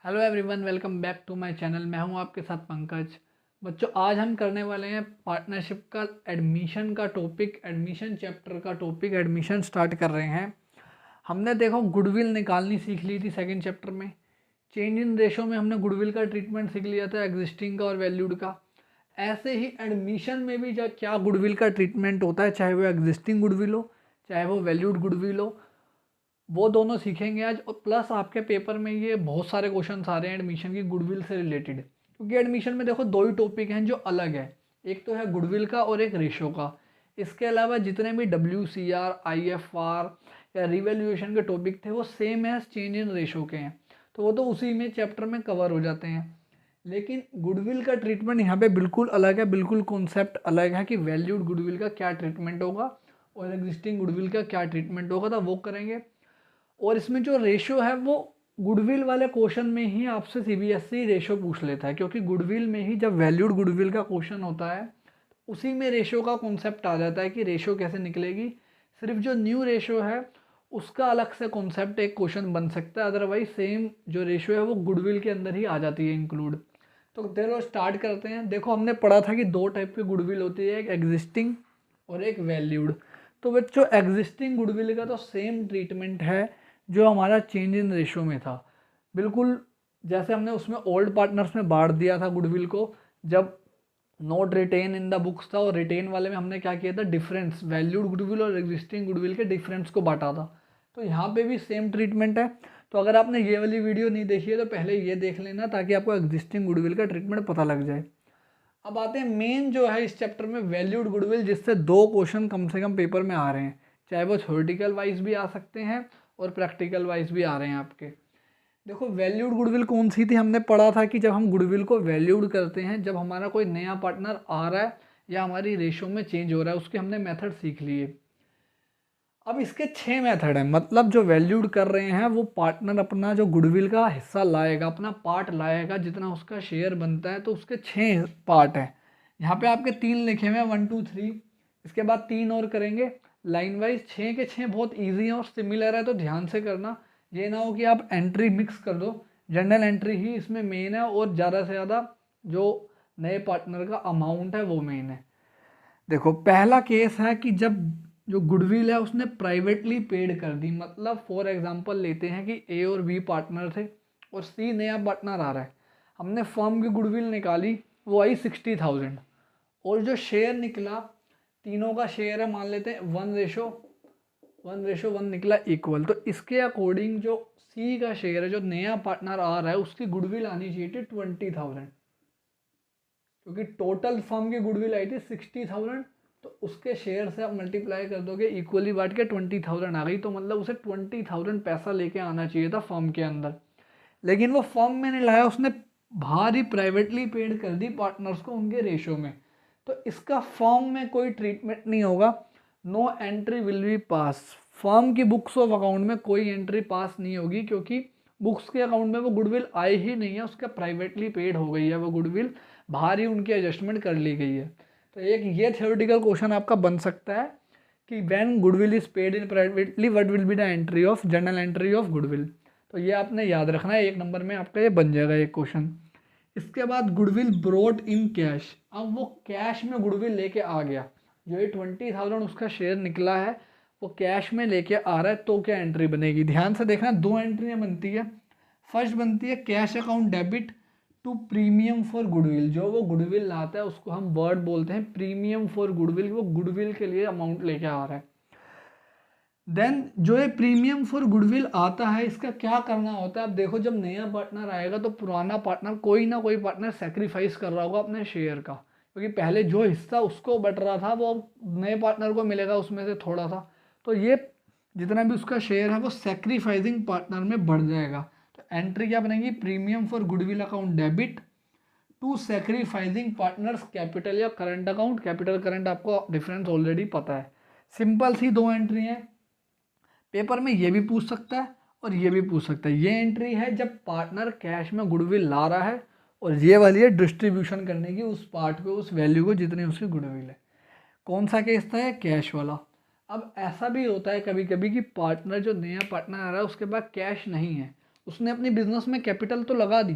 Hello everyone, welcome back to my channel. मैं हूं आपके साथ पंकज। बच्चों, आज हम करने वाले हैं पार्टनरशिप का एडमिशन का टॉपिक, एडमिशन चैप्टर का टॉपिक। एडमिशन स्टार्ट कर रहे हैं। हमने देखो गुडविल निकालनी सीख ली थी सेकंड चैप्टर में। चेंज इन रेशो में हमने गुडविल का ट्रीटमेंट सीख लिया था, एग्जिस्टिंग का और वैल्यूड का। ऐसे ही एडमिशन में भी क्या गुडविल का ट्रीटमेंट होता है, चाहे वो एग्जिस्टिंग गुडविल हो चाहे वो वैल्यूड गुडविल हो, वो दोनों सीखेंगे आज। और प्लस आपके पेपर में ये बहुत सारे क्वेश्चन आ रहे हैं एडमिशन की गुडविल से रिलेटेड, क्योंकि एडमिशन में देखो दो ही टॉपिक हैं जो अलग है। एक तो है गुडविल का और एक रेशो का। इसके अलावा जितने भी WCR, IFR या रिवैल्यूएशन के टॉपिक थे वो सेम है, चेंज इन रेशो के हैं, तो वो तो उसी में चैप्टर में कवर हो जाते हैं। लेकिन गुडविल का ट्रीटमेंट यहाँ पे बिल्कुल अलग है, बिल्कुल कॉन्सेप्ट अलग है कि वैल्यूड गुडविल का क्या ट्रीटमेंट होगा और एग्जिस्टिंग गुडविल का क्या ट्रीटमेंट होगा, तो वो करेंगे। और इसमें जो रेशो है वो गुडविल वाले क्वेश्चन में ही आपसे CBSE रेशो पूछ लेता है, क्योंकि गुडविल में ही जब वैल्यूड गुडविल का क्वेश्चन होता है उसी में रेशो का कॉन्सेप्ट आ जाता है कि रेशो कैसे निकलेगी। सिर्फ जो न्यू रेशो है उसका अलग से कॉन्सेप्ट एक क्वेश्चन बन सकता है, अदरवाइज सेम जो रेशो है वो गुडविल के अंदर ही आ जाती है इंक्लूड। तो चलो स्टार्ट करते हैं। देखो, हमने पढ़ा था कि दो टाइप की गुडविल होती है, एक एग्जिस्टिंग और एक वैल्यूड। तो बच्चों, एग्जिस्टिंग गुडविल का तो सेम ट्रीटमेंट है जो हमारा चेंज इन रेशो में था। बिल्कुल जैसे हमने उसमें ओल्ड पार्टनर्स में बांट दिया था गुडविल को, जब not written in the books था, और रिटेन वाले में हमने क्या किया था, डिफरेंस वैल्यूड गुडविल और एग्जिस्टिंग गुडविल के डिफरेंस को बांटा था। तो यहाँ पे भी सेम ट्रीटमेंट है। तो अगर आपने ये वाली वीडियो नहीं देखी है तो पहले ये देख लेना, ताकि आपको एग्जिस्टिंग गुडविल का ट्रीटमेंट पता लग जाए। अब आते हैं मेन जो है इस चैप्टर में, वैल्यूड गुडविल, जिससे दो क्वेश्चन कम से कम पेपर में आ रहे हैं, चाहे वो थ्योरेटिकल वाइज भी आ सकते हैं और प्रैक्टिकल वाइज भी आ रहे हैं आपके। देखो, वैल्यूड गुडविल कौन सी थी, हमने पढ़ा था कि जब हम गुडविल को वैल्यूड करते हैं, जब हमारा कोई नया पार्टनर आ रहा है या हमारी रेशो में चेंज हो रहा है, उसके हमने मेथड सीख लिए। अब इसके 6 मेथड हैं, मतलब जो वैल्यूड कर रहे हैं वो पार्टनर अपना जो गुडविल का हिस्सा लाएगा, अपना पार्ट लाएगा, जितना उसका शेयर बनता है, तो उसके 6 पार्ट हैं। यहाँ पे आपके 3 लिखे हुए हैं, 1 2 3। इसके बाद 3 और करेंगे लाइन वाइज। 6 के 6 बहुत ईजी हैं और सिमिलर है, तो ध्यान से करना। ये ना हो कि आप एंट्री मिक्स कर दो। जनरल एंट्री ही इसमें मेन है, और ज़्यादा से ज़्यादा जो नए पार्टनर का अमाउंट है वो मेन है। देखो, पहला केस है कि जब जो गुडविल है उसने प्राइवेटली पेड कर दी। मतलब फॉर एग्जांपल लेते हैं कि A और B पार्टनर थे और C नया पार्टनर आ रहा है। हमने फर्म की गुडविल निकाली, वो आई 60,000, और जो शेयर निकला, तीनों का शेयर है, मान लेते हैं 1:1 निकला इक्वल। तो इसके अकॉर्डिंग जो C का शेयर है, जो नया पार्टनर आ रहा है, उसकी गुडविल आनी चाहिए थी 20,000, क्योंकि टोटल फर्म की गुडविल आई थी 60,000। तो उसके शेयर से आप मल्टीप्लाई कर दोगे, इक्वली बांट के 20,000 आ गई। तो मतलब उसे 20,000 पैसा लेके आना चाहिए था फर्म के अंदर, लेकिन वो फर्म में नहीं लाया, उसने बाहर ही प्राइवेटली पेड कर दी पार्टनर्स को उनके रेशो में। तो इसका फर्म में कोई ट्रीटमेंट नहीं होगा। No entry will be pass. Firm की बुक्स ऑफ अकाउंट में कोई एंट्री पास नहीं होगी, क्योंकि बुक्स के अकाउंट में वो गुडविल आई ही नहीं है, उसका प्राइवेटली पेड हो गई है वो गुडविल, बाहर ही उनकी एडजस्टमेंट कर ली गई है। तो एक ये थ्योरेटिकल क्वेश्चन आपका बन सकता है कि when goodwill is paid in privately what will be the entry of general entry of goodwill. तो ये आपने याद रखना है, 1 नंबर में आपका ये बन जाएगा एक क्वेश्चन। इसके बाद गुडविल ब्रोट इन कैश। अब वो कैश में गुडविल लेके आ गया, जो ये 20,000 उसका शेयर निकला है वो कैश में लेके आ रहा है, तो क्या एंट्री बनेगी। ध्यान से देखना, 2 एंट्रियाँ बनती है। फर्स्ट बनती है cash account debit to premium for goodwill. जो वो गुडविल लाता है उसको हम वर्ड बोलते हैं प्रीमियम फॉर गुडविल, वो गुडविल के लिए अमाउंट लेके आ रहा है। देन जो ये प्रीमियम फॉर गुडविल आता है, इसका क्या करना होता है। अब देखो, जब नया पार्टनर आएगा तो पुराना पार्टनर, कोई ना कोई पार्टनर सेक्रीफाइस कर रहा होगा अपने शेयर का, क्योंकि पहले जो हिस्सा उसको बट रहा था वो नए पार्टनर को मिलेगा उसमें से थोड़ा सा। तो ये जितना भी उसका शेयर है वो सेक्रीफाइसिंग पार्टनर में बढ़ जाएगा। तो एंट्री क्या बनेगी, premium for goodwill account debit to sacrificing partners capital या करंट अकाउंट। कैपिटल करंट आपको डिफरेंस ऑलरेडी पता है। सिंपल सी 2 एंट्री हैं। पेपर में ये भी पूछ सकता है और ये भी पूछ सकता है। ये एंट्री है जब पार्टनर कैश में गुडविल ला रहा है, और ये वाली है डिस्ट्रीब्यूशन करने की उस पार्ट को, उस वैल्यू को जितनी उसकी गुडविल है। कौन सा केस था, कैश वाला। अब ऐसा भी होता है कभी कभी कि पार्टनर, जो नया पार्टनर आ रहा है, उसके पास कैश नहीं है उसने अपनी बिजनेस में कैपिटल तो लगा दी।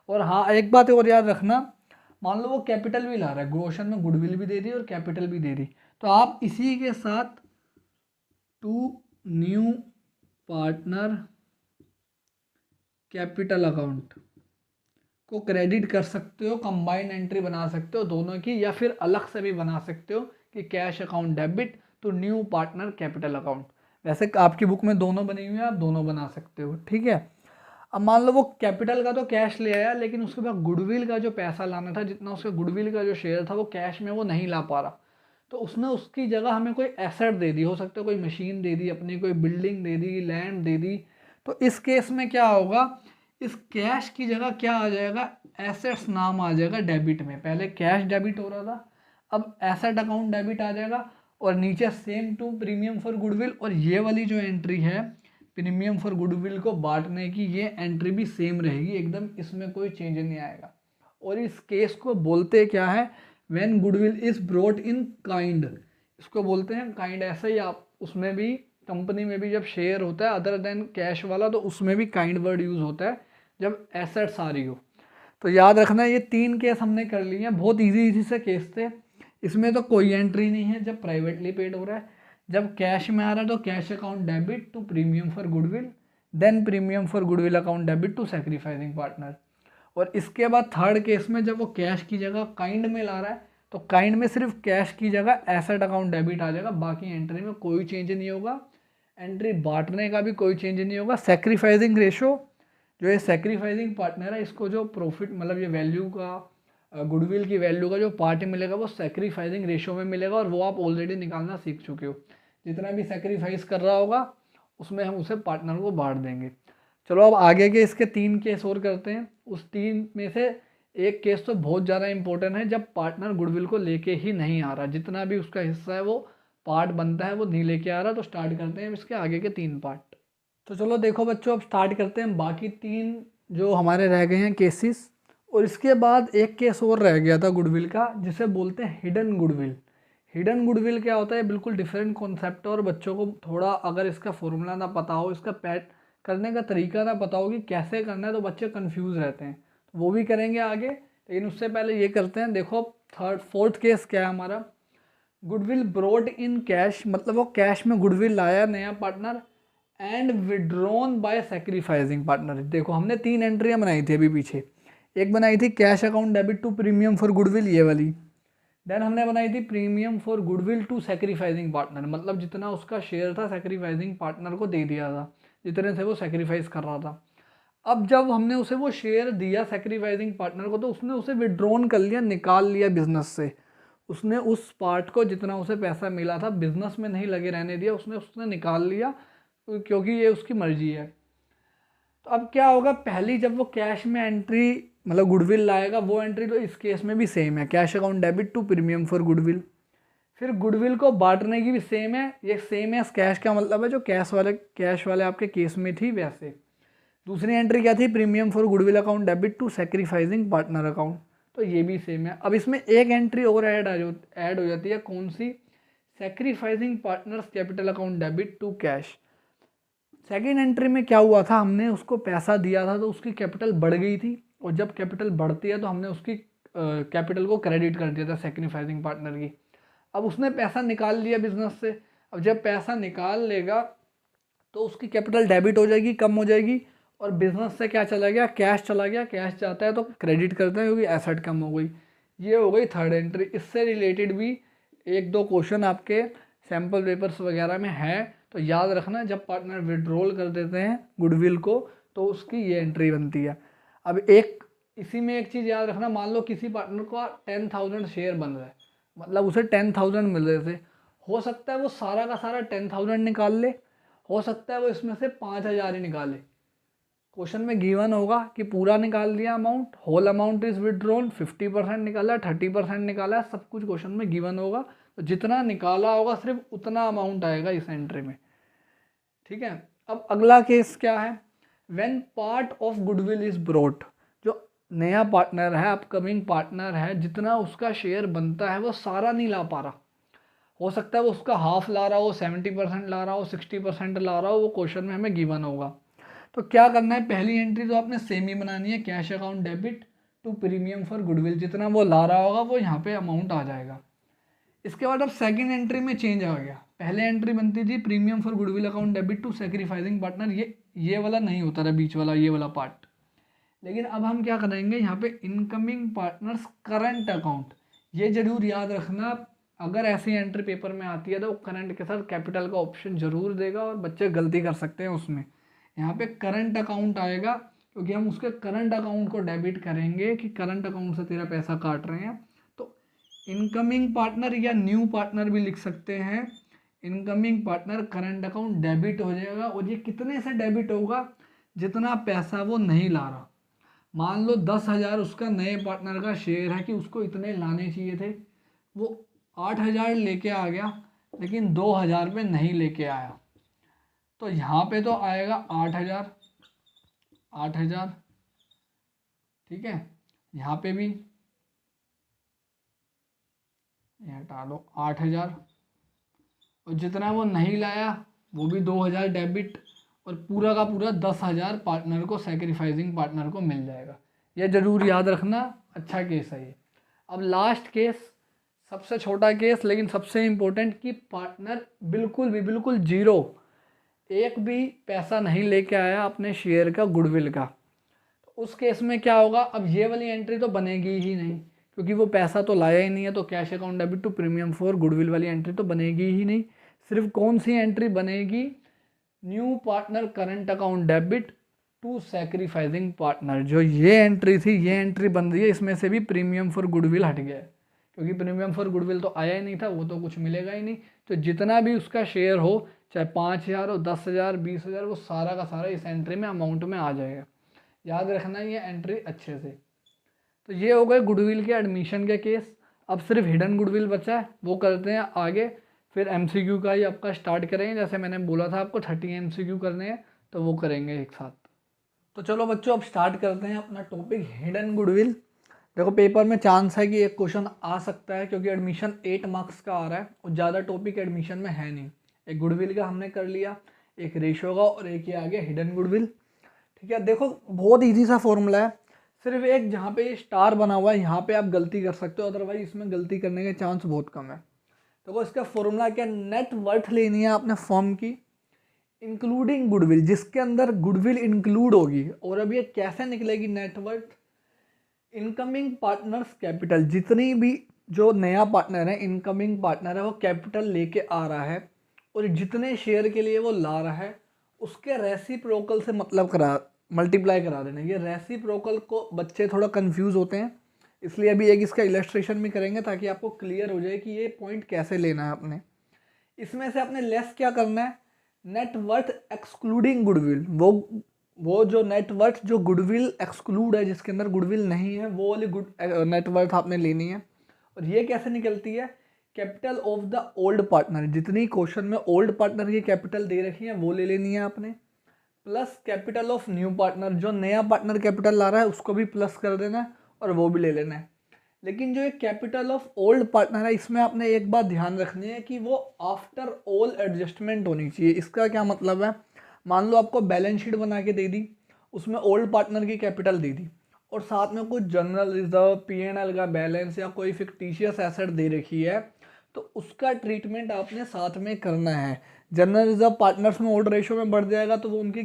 और हाँ, एक बात और याद रखना, मान लो वो कैपिटल भी ला रहा है, ग्रोशन में गुडविल भी दे दी और कैपिटल भी दे दी, तो आप इसी के साथ to new partner capital account को क्रेडिट कर सकते हो, कंबाइंड एंट्री बना सकते हो दोनों की, या फिर अलग से भी बना सकते हो कि cash account debit to new partner capital account. वैसे आपकी बुक में दोनों बनी हुई है, आप दोनों बना सकते हो, ठीक है। अब मान लो वो कैपिटल का तो कैश ले आया, लेकिन उसके बाद गुडविल का जो पैसा लाना था, जितना उसका गुडविल का जो शेयर था वो कैश में वो नहीं ला पा रहा, तो उसने उसकी जगह हमें कोई एसेट दे दी, हो सकता है कोई मशीन दे दी अपनी, कोई बिल्डिंग दे दी, लैंड दे दी। तो इस केस में क्या होगा, इस कैश की जगह क्या आ जाएगा, एसेट्स नाम आ जाएगा डेबिट में। पहले कैश डेबिट हो रहा था, अब एसेट अकाउंट डेबिट आ जाएगा, और नीचे same to premium for goodwill, और ये वाली जो एंट्री है प्रीमियम फॉर गुडविल को बांटने की, ये एंट्री भी सेम रहेगी एकदम, इसमें कोई चेंज नहीं आएगा। और इस केस को बोलते क्या है, when goodwill is brought in kind, इसको बोलते हैं काइंड। ऐसा ही आप उसमें भी, कंपनी में भी जब शेयर होता है अदर देन कैश वाला, तो उसमें भी काइंड वर्ड यूज़ होता है जब एसेट्स आ रही हो। तो याद रखना, ये 3 केस हमने कर लिए हैं, बहुत इजी से केस थे। इसमें तो कोई एंट्री नहीं है जब प्राइवेटली पेड हो रहा है, जब कैश में आ रहा है तो cash account debit to premium for goodwill, then premium for goodwill account debit to sacrificing partner. और इसके बाद थर्ड केस में जब वो कैश की जगह काइंड में ला रहा है, तो काइंड में सिर्फ कैश की जगह एसेट अकाउंट डेबिट आ जाएगा, बाकी एंट्री में कोई चेंज नहीं होगा, एंट्री बांटने का भी कोई चेंज नहीं होगा। सैक्रिफाइसिंग रेशो, जो ये सैक्रिफाइसिंग पार्टनर है, इसको जो प्रॉफिट मतलब ये वैल्यू का, गुडविल की वैल्यू का जो पार्ट मिलेगा वो सैक्रिफाइसिंग रेशो में मिलेगा, और वो आप ऑलरेडी निकालना सीख चुके हो। जितना भी सैक्रिफाइस कर रहा होगा उसमें हम उसे पार्टनर को बांट देंगे। चलो अब आगे के इसके 3 केस और करते हैं। उस 3 में से एक केस तो बहुत ज़्यादा इंपॉर्टेंट है, जब पार्टनर गुडविल को लेके ही नहीं आ रहा, जितना भी उसका हिस्सा है वो पार्ट बनता है वो नहीं लेके आ रहा। तो स्टार्ट करते हैं इसके आगे के 3 पार्ट। तो चलो देखो बच्चों, अब स्टार्ट करते हैं बाकी 3 जो हमारे रह गए हैं केसेस। और इसके बाद एक केस और रह गया था गुडविल का, जिसे बोलते हैं हिडन गुडविल। हिडन गुडविल क्या होता है, बिल्कुल डिफरेंट कॉन्सेप्ट है, और बच्चों को थोड़ा अगर इसका फॉर्मूला ना पता हो, इसका पैट करने का तरीका ना पता हो कि कैसे करना है, तो बच्चे कंफ्यूज रहते हैं। तो वो भी करेंगे आगे, लेकिन उससे पहले ये करते हैं। देखो फोर्थ केस क्या है हमारा, गुडविल ब्रोड इन कैश, मतलब वो कैश में गुडविल लाया नया partner, and withdrawn bye sacrificing partner. देखो हमने 3 एंट्रियाँ बनाई थी अभी पीछे, एक बनाई थी cash account debit to premium for goodwill, ये वाली। देन हमने बनाई थी premium for goodwill to sacrificing partner, मतलब जितना उसका शेयर था सैक्रिफाइसिंग पार्टनर को दे दिया था, जितने से वो सैक्रिफाइस कर रहा था। अब जब हमने उसे वो शेयर दिया सैक्रिफाइसिंग पार्टनर को, तो उसने उसे विड्रॉन कर लिया, निकाल लिया बिजनेस से। उसने उस पार्ट को, जितना उसे पैसा मिला था, बिजनेस में नहीं लगे रहने दिया, उसने निकाल लिया, क्योंकि ये उसकी मर्जी है। तो अब क्या होगा, पहली जब वो कैश में एंट्री मतलब गुडविल लाएगा, वो एंट्री तो इस केस में भी सेम है, cash account debit to premium for goodwill. फिर गुडविल को बांटने की भी सेम है, ये सेम है कैश का मतलब है जो कैश वाले आपके केस में थी वैसे। दूसरी एंट्री क्या थी, premium for goodwill account debit to sacrificing partner account, तो ये भी सेम है। अब इसमें एक एंट्री और ऐड हो जाती है, कौन सी, sacrificing partners capital account debit to cash. Second entry में क्या हुआ था, हमने उसको पैसा दिया था तो उसकी कैपिटल बढ़ गई थी, और जब कैपिटल बढ़ती है तो हमने उसकी कैपिटल को क्रेडिट कर दिया था सैक्रिफाइसिंग पार्टनर की। अब उसने पैसा निकाल लिया बिजनेस से, अब जब पैसा निकाल लेगा तो उसकी कैपिटल डेबिट हो जाएगी, कम हो जाएगी, और बिजनेस से क्या चला गया, कैश चला गया। कैश जाता है तो क्रेडिट करते हैं क्योंकि एसेट कम हो गई। ये हो गई थर्ड एंट्री। इससे रिलेटेड भी 1-2 क्वेश्चन आपके सैम्पल पेपर्स वगैरह में है, तो याद रखना, जब पार्टनर विड्रॉल कर देते हैं गुडविल को तो उसकी ये एंट्री बनती है। अब इसी में एक चीज़ याद रखना, मान लो किसी पार्टनर को 10,000 शेयर बन रहा है, मतलब उसे 10,000 मिल रहे थे, हो सकता है वो सारा का सारा 10,000 निकाल ले, हो सकता है वो इसमें से 5,000 ही निकाले। क्वेश्चन में गिवन होगा कि पूरा निकाल दिया amount, whole amount is withdrawn, 50% निकाला, 30% निकाला, सब कुछ क्वेश्चन में गिवन होगा। तो जितना निकाला होगा सिर्फ उतना अमाउंट आएगा इस एंट्री में, ठीक है। अब अगला केस क्या है, when part of goodwill is brought, जो नया पार्टनर है, अपकमिंग पार्टनर है, जितना उसका शेयर बनता है वो सारा नहीं ला पा रहा। हो सकता है वो उसका हाफ ला रहा हो, 70% ला रहा हो, 60% ला रहा हो, वो क्वेश्चन में हमें गिवन होगा। तो क्या करना है, पहली एंट्री तो आपने सेम ही बनानी है, cash account debit to premium for goodwill, जितना वो ला रहा होगा वो यहाँ पे अमाउंट आ जाएगा। इसके बाद अब सेकंड एंट्री में चेंज आ गया, पहले एंट्री बनती थी premium for goodwill account debit to sacrificing partner, ये वाला नहीं होता था बीच वाला, ये वाला पार्ट। लेकिन अब हम क्या करेंगे, यहाँ पे इनकमिंग पार्टनर्स करंट अकाउंट, ये जरूर याद रखना, अगर ऐसी एंट्री पेपर में आती है तो करंट के साथ कैपिटल का ऑप्शन जरूर देगा और बच्चे गलती कर सकते हैं उसमें। यहाँ पे करंट अकाउंट आएगा क्योंकि हम उसके करंट अकाउंट को डेबिट करेंगे कि करंट अकाउंट से तेरा पैसा काट रहे हैं। तो इनकमिंग पार्टनर या न्यू पार्टनर भी लिख सकते हैं, incoming partner current account debit हो जाएगा। और ये कितने से डेबिट होगा, जितना पैसा वो नहीं ला रहा। मान लो 10,000 उसका नए पार्टनर का शेयर है कि उसको इतने लाने चाहिए थे, वो 8,000 लेके आ गया लेकिन 2,000 पे नहीं लेके आया, तो यहाँ पे तो आएगा 8,000 8,000, ठीक है। यहाँ पे भी ये हटा लो 8,000, और जितना वो नहीं लाया वो भी 2,000 डेबिट, और पूरा का पूरा 10,000 पार्टनर को, सैक्रिफाइसिंग पार्टनर को मिल जाएगा। यह जरूर याद रखना, अच्छा केस है ये। अब लास्ट केस, सबसे छोटा केस लेकिन सबसे इम्पोर्टेंट, कि पार्टनर बिल्कुल जीरो, एक भी पैसा नहीं लेके आया अपने शेयर का गुडविल का। तो उस केस में क्या होगा, अब ये वाली एंट्री तो बनेगी ही नहीं क्योंकि वो पैसा तो लाया ही नहीं है, तो cash account debit to premium for goodwill वाली एंट्री तो बनेगी ही नहीं। सिर्फ कौन सी एंट्री बनेगी, new partner current account debit to sacrificing partner, जो ये एंट्री थी ये एंट्री बन रही है। इसमें से भी प्रीमियम फॉर गुडविल हट गया है क्योंकि प्रीमियम फॉर गुडविल तो आया ही नहीं था, वो तो कुछ मिलेगा ही नहीं। तो जितना भी उसका शेयर हो, चाहे 5,000 हो, 10,000, 20,000, वो सारा का सारा इस एंट्री में अमाउंट में आ जाएगा। याद रखना ये एंट्री अच्छे से। तो ये हो गए गुडविल के एडमिशन के केस। अब सिर्फ हिडन गुडविल बचा है, वो करते हैं आगे। फिर एमसीक्यू का ही आपका स्टार्ट करेंगे, जैसे मैंने बोला था आपको 30 एमसीक्यू करने हैं, तो वो करेंगे एक साथ। तो चलो बच्चों अब स्टार्ट करते हैं अपना टॉपिक हिडन गुडविल। देखो पेपर में चांस है कि एक क्वेश्चन आ सकता है क्योंकि एडमिशन 8 मार्क्स का आ रहा है और ज़्यादा टॉपिक एडमिशन में है नहीं। एक गुडविल का हमने कर लिया, एक रेशो का, और एक ये आ गया हिडन गुडविल, ठीक है। देखो बहुत ईजी सा फॉर्मूला है, सिर्फ एक जहाँ पे स्टार बना हुआ है यहाँ पे आप गलती कर सकते हो, अदरवाइज इसमें गलती करने के चांस बहुत कम है। देखो इसका फॉर्मूला क्या, नेट वर्थ लेनी है आपने फर्म की इंक्लूडिंग गुडविल, जिसके अंदर गुडविल इंक्लूड होगी। और अब ये कैसे निकलेगी net worth, incoming partners capital, जितनी भी जो नया पार्टनर है, इनकमिंग पार्टनर है, वो कैपिटल लेके आ रहा है और जितने शेयर के लिए वो ला रहा है उसके रेसिप्रोकल से मतलब मल्टीप्लाई करा देना। ये रेसिप्रोकल को बच्चे थोड़ा कंफ्यूज होते हैं, इसलिए अभी एक इसका इलस्ट्रेशन भी करेंगे ताकि आपको क्लियर हो जाए कि ये पॉइंट कैसे लेना है आपने। इसमें से आपने लेस क्या करना है, नेट वर्थ एक्सक्लूडिंग गुडविल, वो जो नेट वर्थ जो गुडविल एक्सक्लूड है, जिसके अंदर गुडविल नहीं है, वो वाली नेट वर्थ आपने लेनी है। और ये कैसे निकलती है, capital of the old partner, जितनी क्वेश्चन में ओल्ड पार्टनर की कैपिटल दे रखी है वो ले लेनी है आपने, plus capital of new partner, जो नया पार्टनर कैपिटल ला रहा है उसको भी प्लस कर देना है और वो भी ले लेना है। लेकिन जो एक कैपिटल ऑफ ओल्ड पार्टनर है, इसमें आपने एक बात ध्यान रखनी है कि वो आफ्टर ऑल एडजस्टमेंट होनी चाहिए। इसका क्या मतलब है, मान लो आपको बैलेंस शीट बना के दे दी, उसमें ओल्ड पार्टनर की कैपिटल दे दी और साथ में कुछ जनरल रिजर्व, पीएनएल का बैलेंस या कोई फिक्टिशियस एसेट दे रखी है, तो उसका ट्रीटमेंट आपने साथ में करना है। जनरल रिजर्व पार्टनर्स में ओल्ड रेशो में बढ़ जाएगा तो वो उनकी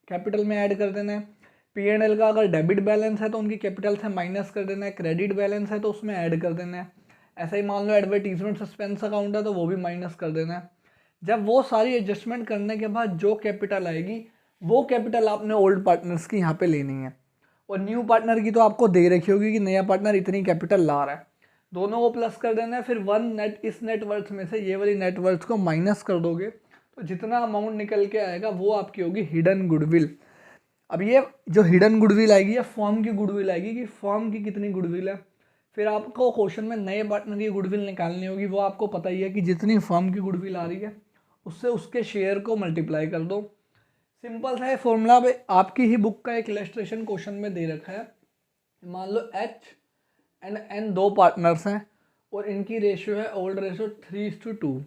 कैपिटल में ऐड कर देना है। पीएनएल का अगर डेबिट बैलेंस है तो उनकी कैपिटल से माइनस कर देना है, क्रेडिट बैलेंस है तो उसमें ऐड कर देना है। ऐसा ही मान लो एडवर्टीजमेंट सस्पेंस अकाउंट है तो वो भी माइनस कर देना है। जब वो सारी एडजस्टमेंट करने के बाद जो कैपिटल आएगी वो कैपिटल आपने ओल्ड पार्टनर्स की यहाँ पे लेनी है, और न्यू पार्टनर की तो आपको दे रखी होगी कि नया पार्टनर इतनी कैपिटल ला रहा है, दोनों को प्लस कर देना है। फिर इस नेटवर्थ में से ये वाली नेटवर्थ को माइनस कर दोगे तो जितना अमाउंट निकल के आएगा वो आपकी होगी हिडन गुडविल। अब ये जो हिडन गुडविल आएगी या फर्म की गुडविल आएगी कि फर्म की कितनी गुडविल है। फिर आपको क्वेश्चन में नए पार्टनर की गुडविल निकालनी होगी, वो आपको पता ही है कि जितनी फर्म की गुडविल आ रही है उससे उसके शेयर को मल्टीप्लाई कर दो। सिंपल सा है फॉर्मूला। आपकी ही बुक का एक इलस्ट्रेशन क्वेश्चन में दे रखा है, मान लो एच एंड एन दो पार्टनर्स हैं और इनकी रेशियो है ओल्ड रेशियो 3:2।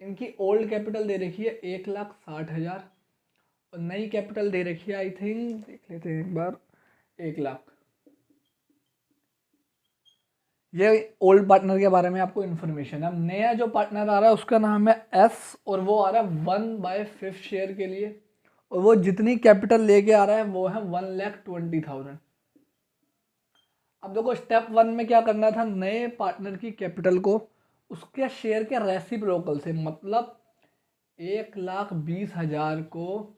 इनकी ओल्ड कैपिटल दे रखी है 1,60,000 नई कैपिटल दे रखी है, आई थिंक देख लेते हैं एक बार, 1 लाख। ये ओल्ड पार्टनर के बारे में आपको इन्फॉर्मेशन है। नया जो पार्टनर आ रहा है उसका नाम है एस, और वो आ रहा है 1/5 शेयर के लिए, और वो जितनी कैपिटल लेके आ रहा है वो है 1,20,000। अब देखो स्टेप 1 में क्या करना था, नए पार्टनर की कैपिटल को उसके शेयर के रेसिप्रोकल से, मतलब 1,20,000 को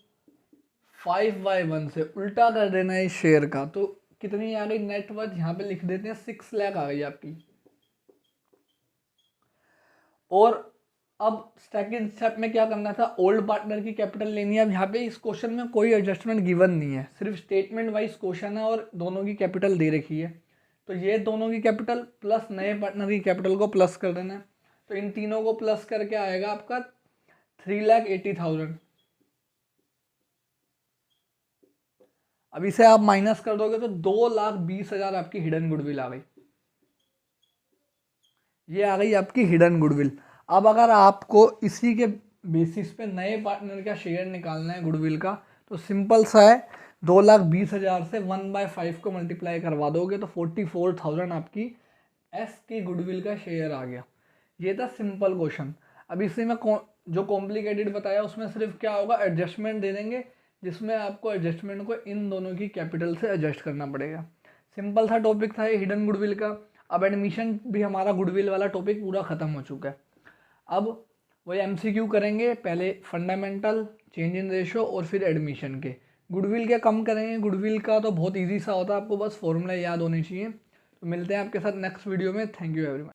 5/1 से उल्टा कर देना है इस शेयर का। तो कितनी आ गई नेटवर्थ, यहाँ पे लिख देते हैं 6 लाख आ गई आपकी। और अब सेकंड स्टेप में क्या करना था, ओल्ड पार्टनर की कैपिटल लेनी है। अब यहाँ पे इस क्वेश्चन में कोई एडजस्टमेंट गिवन नहीं है, सिर्फ स्टेटमेंट वाइज क्वेश्चन है और दोनों की कैपिटल दे रखी है। तो ये दोनों की कैपिटल प्लस नए पार्टनर की कैपिटल को प्लस कर देना है। तो इन तीनों को प्लस करके आएगा आपका 3,80,000। अब इसे आप माइनस कर दोगे तो 2,20,000 आपकी हिडन गुडविल आ गई। ये आ गई आपकी हिडन गुडविल। अब अगर आपको इसी के बेसिस पे नए पार्टनर का शेयर निकालना है गुडविल का, तो सिंपल सा है, 2,20,000 से 1/5 को मल्टीप्लाई करवा दोगे तो 44,000 आपकी एस की गुडविल का शेयर आ गया। ये था सिंपल क्वेश्चन। अब इसी में जो कॉम्प्लिकेटेड बताया उसमें सिर्फ क्या होगा, एडजस्टमेंट दे देंगे, जिसमें आपको एडजस्टमेंट को इन दोनों की कैपिटल से एडजस्ट करना पड़ेगा। सिंपल सा टॉपिक था ये हिडन गुडविल का। अब एडमिशन भी हमारा गुडविल वाला टॉपिक पूरा ख़त्म हो चुका है। अब वही MCQ करेंगे, पहले फंडामेंटल, चेंज इन रेशो और फिर एडमिशन के। गुडविल के कम करेंगे, गुडविल का तो बहुत इजी सा होता है, आपको बस फॉर्मूला याद होने चाहिए। तो मिलते हैं आपके साथ नेक्स्ट वीडियो में। Thank you everyone.